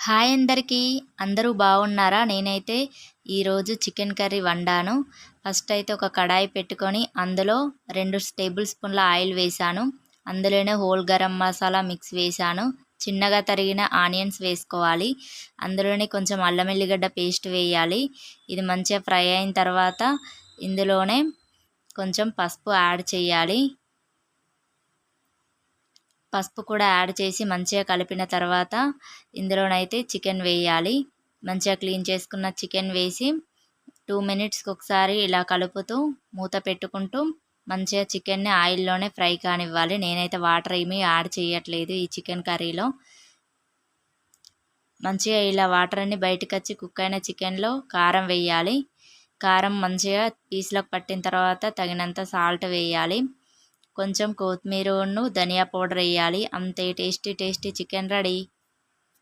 Hi అందరికీ. అందరూ బాగున్నారా? నేనైతే ఈరోజు చికెన్ కర్రీ వండాను. ఫస్ట్ అయితే ఒక కడాయి పెట్టుకొని అందులో 2 టేబుల్ స్పూన్ల ఆయిల్ వేశాను. అందులోనే హోల్ గరం మసాలా మిక్స్ వేశాను. చిన్నగా తరిగిన ఆనియన్స్ వేసుకోవాలి. అందులోనే కొంచెం అల్లం ఎల్లిగడ్డ పేస్ట్ వేయాలి. ఇది మంచిగా ఫ్రై అయిన తర్వాత ఇందులోనే కొంచెం పసుపు యాడ్ చేయాలి. పసుపు కూడా యాడ్ చేసి మంచిగా కలిపిన తర్వాత ఇందులోనైతే చికెన్ వేయాలి. మంచిగా క్లీన్ చేసుకున్న చికెన్ వేసి 2 మినిట్స్కి ఒకసారి ఇలా కలుపుతూ మూత పెట్టుకుంటూ మంచిగా చికెన్ని ఆయిల్లోనే ఫ్రై కానివ్వాలి. నేనైతే వాటర్ ఏమీ యాడ్ చేయట్లేదు ఈ చికెన్ కర్రీలో. మంచిగా ఇలా వాటర్ అన్ని బయటకు వచ్చి కుక్ అయిన చికెన్లో కారం వేయాలి. కారం మంచిగా పీస్లకు పట్టిన తర్వాత తగినంత సాల్ట్ వేయాలి. కొంచెం కొత్తిమీరను ధనియా పౌడర్ వేయాలి. అంతే, టేస్టీ టేస్టీ చికెన్ రెడీ.